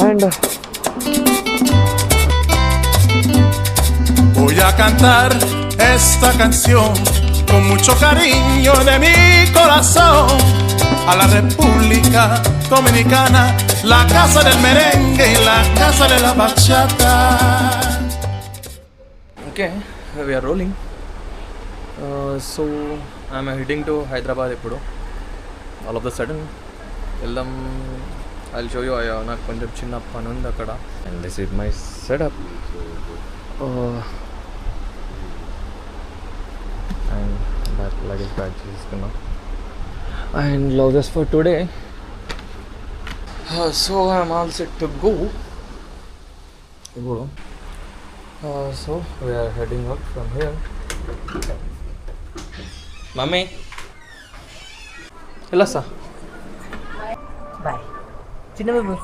And voy a cantar esta canción con mucho cariño de mi corazón a la República Dominicana, la casa del merengue y la casa de la bachata. okay, we are rolling. So I'm heading to Hyderabad ఇప్పుడు all of the sudden వెళ్దాం. I'll show you. నాకు కొంచెం చిన్న పని ఉంది అక్కడ. And this is my setup. And that luggage bag తీసుకున్నా. And gloves for today. So I'm all set to go. So we are heading out from here. Mummy, hello sir. Bye. Chinna babu.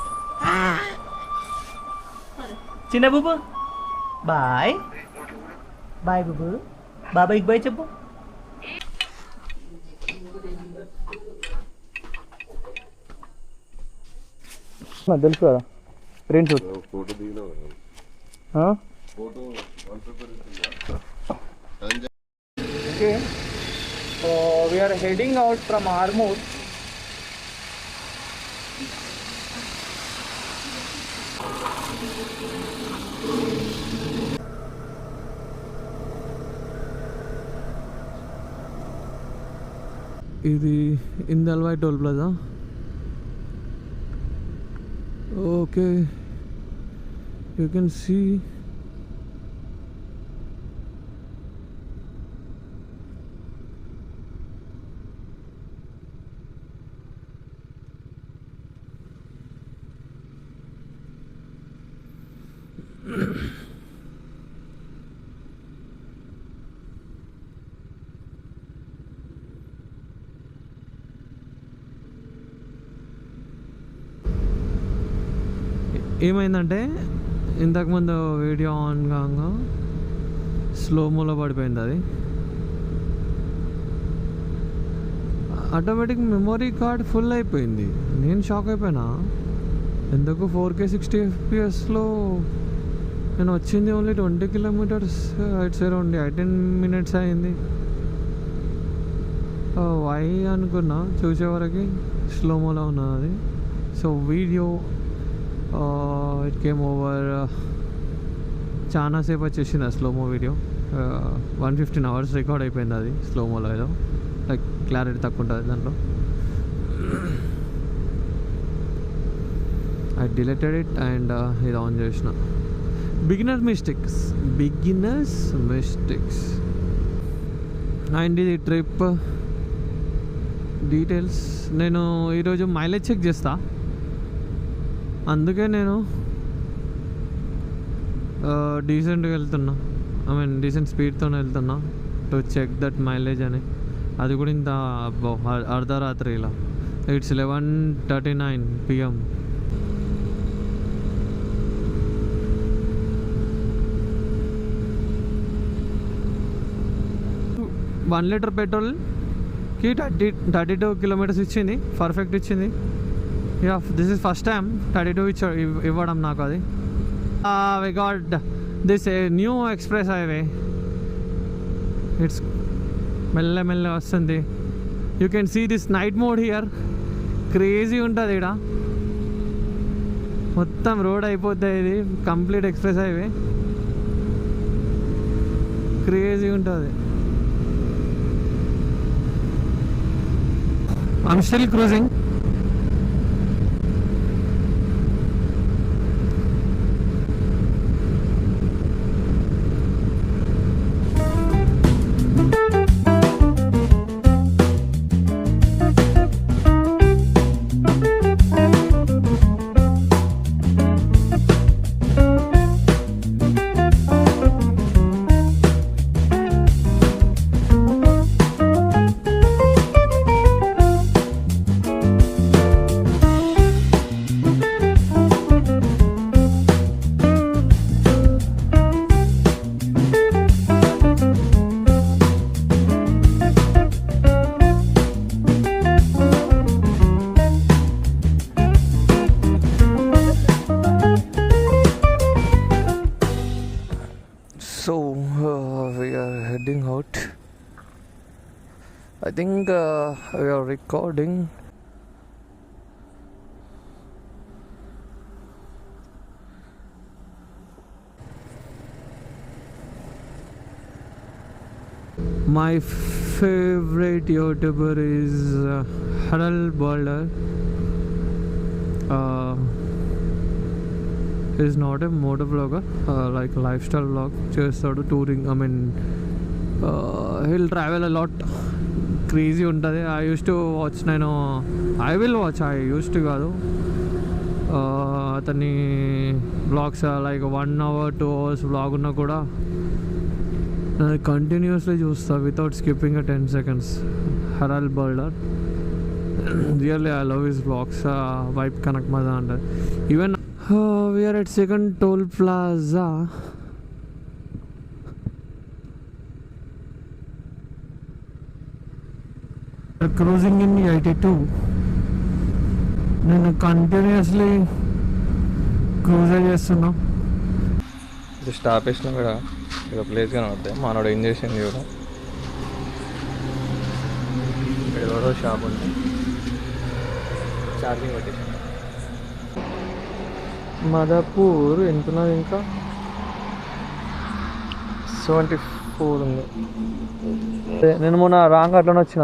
Chinna babu. Bye. Bye babu. Baba ik bye cheppu. నా తెలుసు కదా screen shot photo దిగినా photo okay we are heading out from Armoor. ఇది Indalwai toll plaza. Okay, you can see ఏమైందంటే ఇంతకుముందు video on కాగా స్లోమోలో పడిపోయింది. అది ఆటోమేటిక్ మెమొరీ కార్డ్ ఫుల్ అయిపోయింది. నేను షాక్ అయిపోయినా, ఎందుకు 4K 60 FPSలో నేను వచ్చింది only 20 kilometers, it's around 18 minutes అయింది. వై అనుకున్నా, చూసేవరకు స్లోమోలో ఉన్నది. So video it came over చాలా సేపు వచ్చేసింది ఆ స్లోమో వీడియో. 115 hours రికార్డ్ అయిపోయింది అది స్లోమోలో. ఏదో లైక్ క్లారిటీ తక్కువ ఉంటుంది దాంట్లో. ఐ డిలీటెడ్ ఇట్ అండ్ ఇది ఆన్ చేసిన. Beginners mistakes. అండ్ ఇది ట్రిప్ డీటెయిల్స్ నేను ఈరోజు మైలేజ్ చెక్ చేస్తా, అందుకే నేను డీసెంట్గా వెళ్తున్నా. ఐ మీన్ డీసెంట్ స్పీడ్తో వెళ్తున్నా టు చెక్ దట్ మైలేజ్ అని. అది కూడా ఇంత అర్ధరాత్రి ఇలా. It's 11:39 PM. వన్ లీటర్ పెట్రోల్కి 32 kilometers ఇచ్చింది, పర్ఫెక్ట్ ఇచ్చింది. Yeah, this is first time 32 ఇవ్వడం నాకు. అది we got this new express highway. It's మెల్ల వస్తుంది. You can see this night mode here. Crazy ఉంటుంది ఇక్కడ. మొత్తం రోడ్ అయిపోతుంది. ఇది కంప్లీట్ ఎక్స్ప్రెస్ హైవే. క్రేజీ ఉంటుంది. I'm still cruising. think we are recording. My favorite YouTuber is Rahul. He's not a motovlogger, like lifestyle vlog. Chestadu touring. I mean, he'll travel a lot. Crazy untadi. I used to watch. I will watch. I used to కాదు. అతని vlogs like 1 hour 2 hours vlog ఉన్నా కూడా continuously చూస్తా without skipping 10 seconds. హరాల్ బర్డర్, really I love his blogs. Vibe connect మజా అంటారు. Even we're at second toll plaza. Cruising in 82. నేను కంటిన్యూస్లీ క్రూజ్ చేస్తున్నా. స్టాప్ వేసినా కూడా ఇక ప్లేస్ కనబడతాయి. మనోడు ఏం చేసింది కూడా ఇక్కడ ఎవరో షాప్ ఉంది, ఛార్జింగ్ పెట్టేసి. మదపూర్ ఎంతున్నది? ఇంకా 74 ఉంది. నేను మొన్న రాంగ్ అట్లనే వచ్చిన.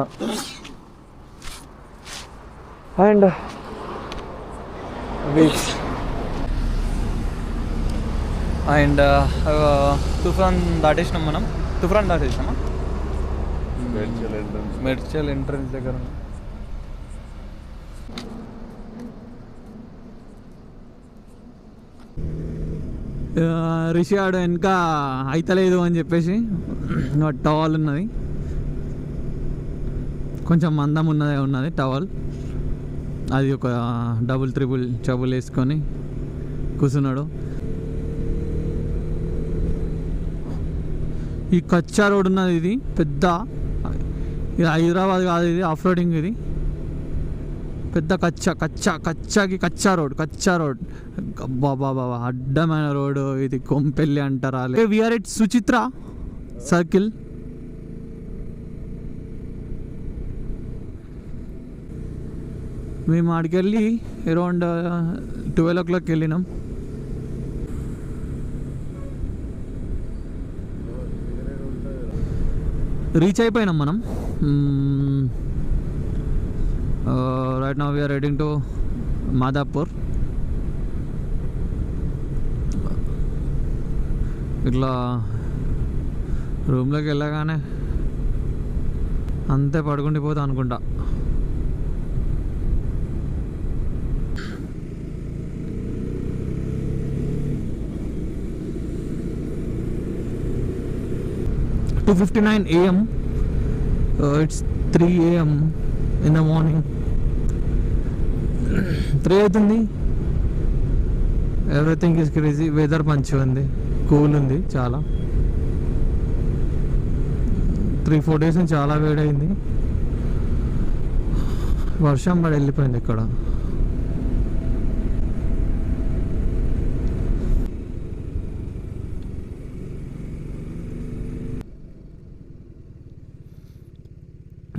అండ్ అండ్ తుఫాన్ దాటేసినాం మనం. తుఫాన్ దాటేసినామా? మెడ్చల్ ఎంట్రన్స్ దగ్గర. రిషి ఆడు వెనక అయితలేదు అని చెప్పేసి టవల్ ఉన్నది, కొంచెం మందం ఉన్నది టవల్. అది ఒక డబుల్ త్రిబుల్ చబుల్ వేసుకొని కూర్చున్నాడు. ఈ కచ్చా రోడ్ ఉన్నది, ఇది పెద్ద. ఇది హైదరాబాద్ కాదు, ఇది ఆఫ్ రోడింగ్. ఇది పెద్ద కచ్చా రోడ్. బాబా అడ్డమైన రోడ్ ఇది. కొంపెల్లి అంటారా. We're at Suchitra circle. మేము ఆడికి వెళ్ళి అరౌండ్ 12 o'clock వెళ్ళినాం. రీచ్ అయిపోయినాం మనం. Right now we're heading to Madhapur. ఇట్లా రూమ్లోకి వెళ్ళగానే అంతే పడుకుండిపోతా అనుకుంటా. It's 2:59 a.m. It's 3 a.m. in the morning. 3 అవుతుంది. Everything is crazy. వెదర్ మంచిగా ఉంది, కూల్ ఉంది చాలా. 3-4 days నుంచి చాలా వేడైంది. వర్షం పడి వెళ్ళిపోయింది ఇక్కడ.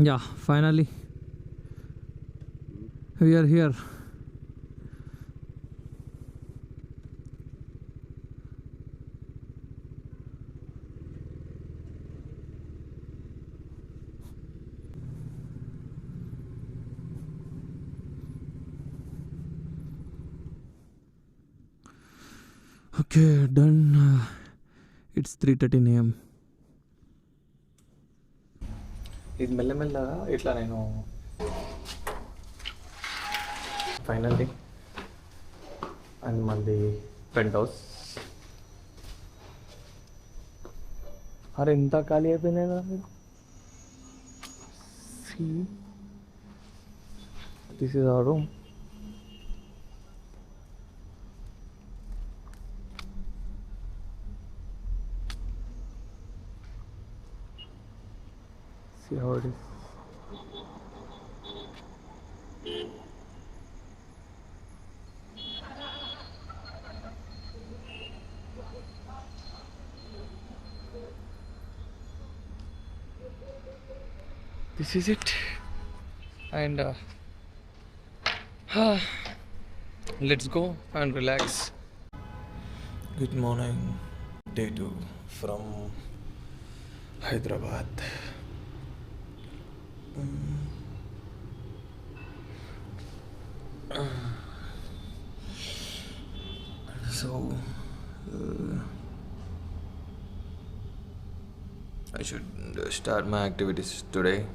Yeah, finally we are here. Okay, done. It's 3:13 a.m. ఇది మెల్లమెల్లగా ఇట్లా నేను ఫైనల్లీ అండ్ మళ్ళీ పెంట్ హౌస్. అరే ఎంత ఖాళీ అయిపోయింది కదా. This is our room. See how it is. this is it. And let's go and relax. Good morning, day 2 from Hyderabad. So I should start my activities today.